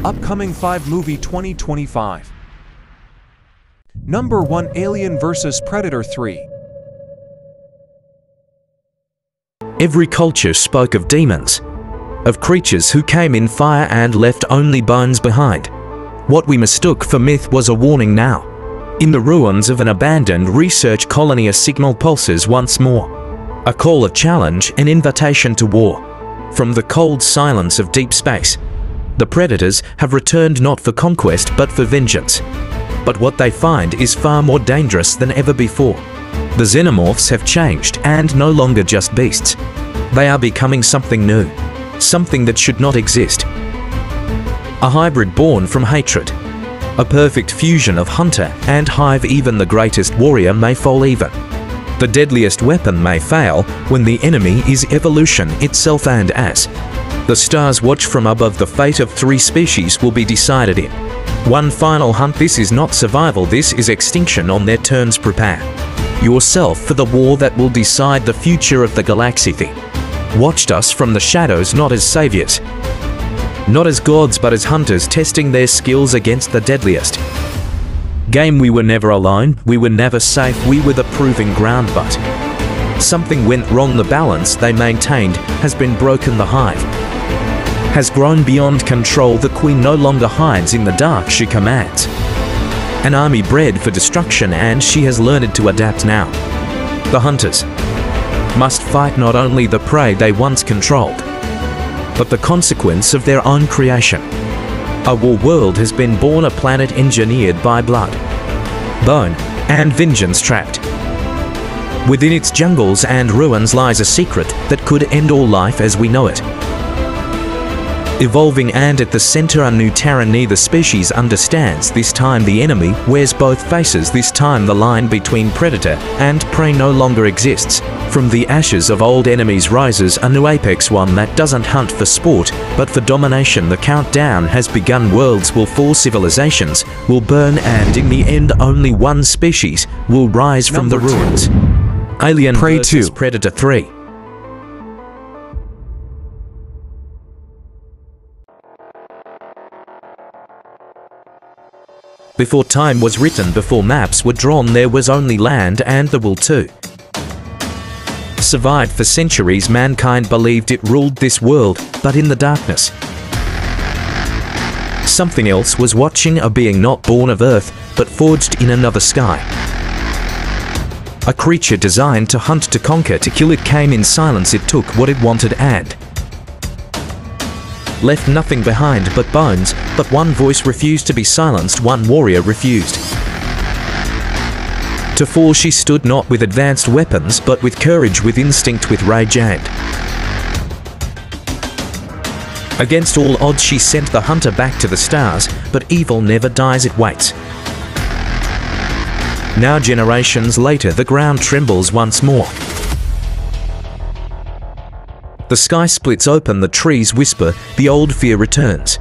Upcoming 5 movie 2025. Number 1, Alien vs Predator 3. Every culture spoke of demons, of creatures who came in fire and left only bones behind. What we mistook for myth was a warning now. In the ruins of an abandoned research colony, a signal pulses once more. A call of challenge, an invitation to war. From the cold silence of deep space, the predators have returned not for conquest but for vengeance. But what they find is far more dangerous than ever before. The xenomorphs have changed and no longer just beasts. They are becoming something new, something that should not exist. A hybrid born from hatred. A perfect fusion of hunter and hive. Even the greatest warrior may fall even. The deadliest weapon may fail when the enemy is evolution itself, and as the stars watch from above, the fate of 3 species will be decided in one final hunt. This is not survival, this is extinction on their terms. Prepare yourself for the war that will decide the future of the galaxy. They watched us from the shadows, not as saviors, not as gods, but as hunters, testing their skills against the deadliest game. We were never alone, we were never safe, we were the proving ground, but something went wrong. The balance they maintained has been broken. The hive has grown beyond control. The queen no longer hides in the dark, she commands an army bred for destruction, and she has learned to adapt now. The hunters must fight not only the prey they once controlled, but the consequence of their own creation. A war world has been born, a planet engineered by blood, bone, and vengeance. Trapped within its jungles and ruins lies a secret that could end all life as we know it. Evolving, and at the center a new terror. Neither species understands. This time the enemy wears both faces. This time the line between predator and prey no longer exists. From the ashes of old enemies rises a new apex, one that doesn't hunt for sport, but for domination. The countdown has begun. Worlds will fall, civilizations will burn, and in the end only one species will rise from the ruins. Alien vs Predator 3. Before time was written, before maps were drawn, there was only land and the will to survive. For centuries mankind believed it ruled this world, but in the darkness something else was watching, a being not born of earth, but forged in another sky. A creature designed to hunt, to conquer, to kill. It came in silence, it took what it wanted and left nothing behind but bones. But one voice refused to be silenced, one warrior refused to fall. She stood not with advanced weapons, but with courage, with instinct, with rage, and against all odds she sent the hunter back to the stars. But evil never dies, it waits. Now generations later the ground trembles once more. The sky splits open, the trees whisper, the old fear returns.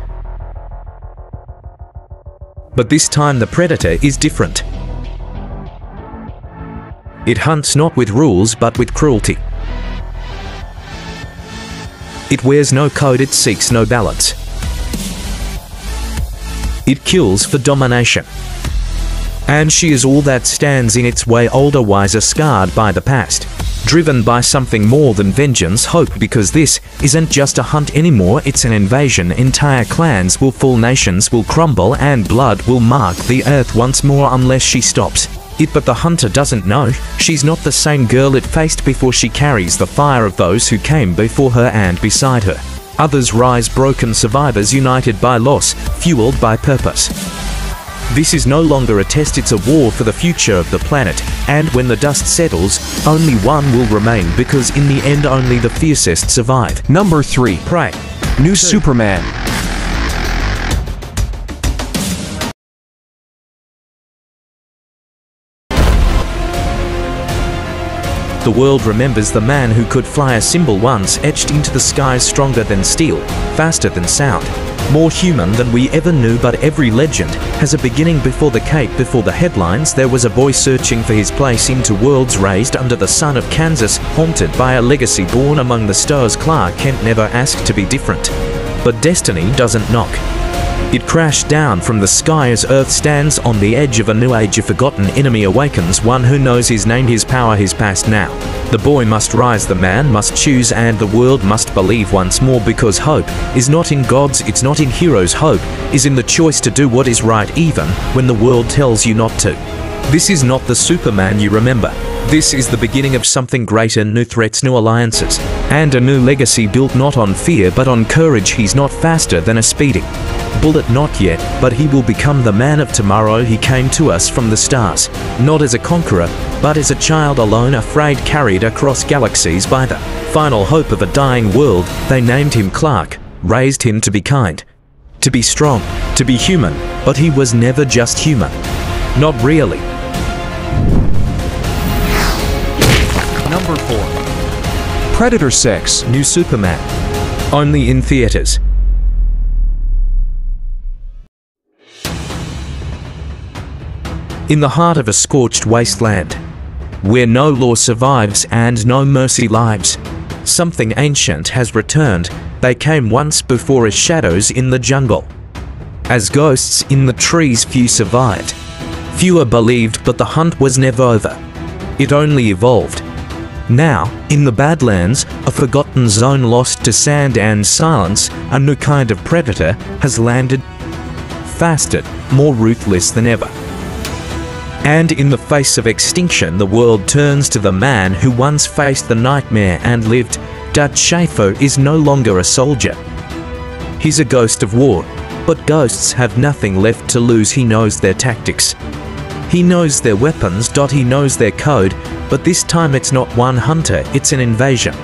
But this time the predator is different. It hunts not with rules but with cruelty. It wears no code, it seeks no balance. It kills for domination. And she is all that stands in its way, older, wiser, scarred by the past, driven by something more than vengeance, hope, because this isn't just a hunt anymore, it's an invasion. Entire clans will fall, nations will crumble, and blood will mark the earth once more unless she stops it. But the hunter doesn't know, she's not the same girl it faced before. She carries the fire of those who came before her, and beside her others rise, broken survivors united by loss, fueled by purpose. This is no longer a test, it's a war for the future of the planet, and when the dust settles, only one will remain, because in the end only the fiercest survive. Number 3. Prey. New Superman. The world remembers the man who could fly, a symbol once etched into the skies, stronger than steel, faster than sound, more human than we ever knew. But every legend has a beginning. Before the cape, before the headlines, there was a boy searching for his place into worlds, raised under the sun of Kansas, haunted by a legacy born among the stars. Clark Kent never asked to be different, but destiny doesn't knock. It crashed down from the sky as Earth stands on the edge of a new age. A forgotten enemy awakens, one who knows his name, his power, his past now. The boy must rise, the man must choose, and the world must believe once more, because hope is not in gods, it's not in heroes. Hope is in the choice to do what is right even when the world tells you not to. This is not the Superman you remember. This is the beginning of something greater, new threats, new alliances, and a new legacy built not on fear but on courage. He's not faster than a speeding bullet, not yet, but he will become the man of tomorrow. He came to us from the stars, not as a conqueror, but as a child alone, afraid, carried across galaxies by the final hope of a dying world. They named him Clark, raised him to be kind, to be strong, to be human, but he was never just human. Not really. Number 4. Predator 6. New Superman. Only in theaters. In the heart of a scorched wasteland, where no law survives and no mercy lives, something ancient has returned. They came once before as shadows in the jungle, as ghosts in the trees. Few survived, fewer believed, but the hunt was never over. It only evolved. Now, in the Badlands, a forgotten zone lost to sand and silence, a new kind of predator has landed, faster, more ruthless than ever. And in the face of extinction, the world turns to the man who once faced the nightmare and lived. Dutch Schaefer is no longer a soldier. He's a ghost of war, but ghosts have nothing left to lose. He knows their tactics. He knows their weapons. He knows their code, but this time it's not one hunter, it's an invasion.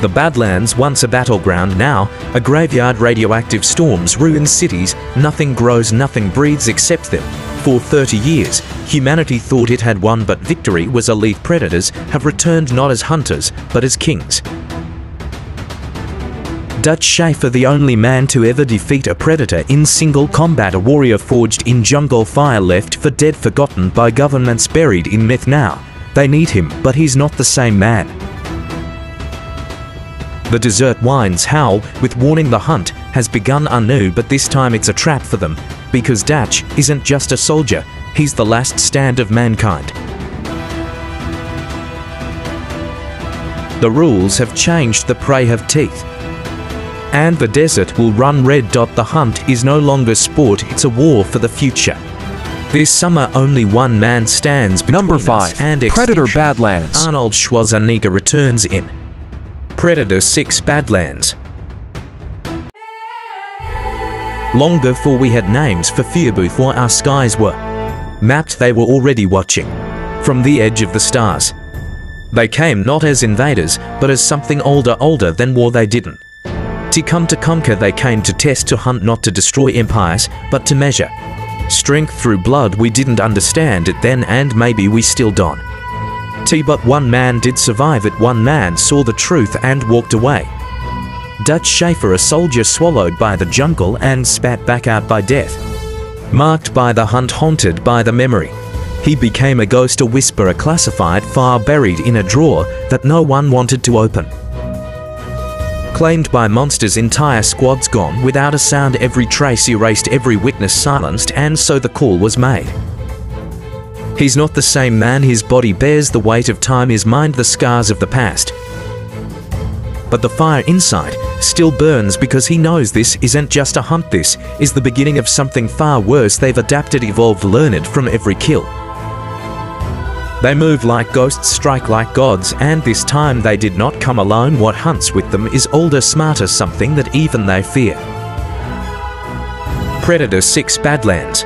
The Badlands, once a battleground, now a graveyard. Radioactive storms ruin cities. Nothing grows, nothing breathes except them. For 30 years, humanity thought it had won, but victory was a leaf. Predators have returned not as hunters, but as kings. Dutch Schaefer, the only man to ever defeat a predator in single combat, a warrior forged in jungle fire, left for dead, forgotten by governments, buried in myth. Now they need him, but he's not the same man. The desert winds howl with warning. The hunt has begun anew, but this time it's a trap for them, because Dutch isn't just a soldier, he's the last stand of mankind. The rules have changed, the prey have teeth, and the desert will run red. The hunt is no longer sport, it's a war for the future. This summer only one man stands between Number 5. us and Predator extinction. Badlands. Arnold Schwarzenegger returns in Predator 6 Badlands. Long before we had names for fear, before our skies were mapped, they were already watching from the edge of the stars. They came not as invaders, but as something older than war. They didn't come to conquer, they came to test, to hunt, not to destroy empires, but to measure strength through blood. We didn't understand it then, and maybe we still don't. But one man did survive it. One man saw the truth and walked away. Dutch Schaefer, a soldier swallowed by the jungle and spat back out by death. Marked by the hunt, haunted by the memory. He became a ghost, a whisper, a classified file buried in a drawer that no one wanted to open. Claimed by monsters, entire squads gone without a sound, every trace erased, every witness silenced, and so the call was made. He's not the same man, his body bears the weight of time, his mind the scars of the past. But the fire inside still burns, because he knows this isn't just a hunt, this is the beginning of something far worse. They've adapted, evolved, learned from every kill. They move like ghosts, strike like gods, and this time they did not come alone. What hunts with them is older, smarter, something that even they fear. Predator 6 Badlands.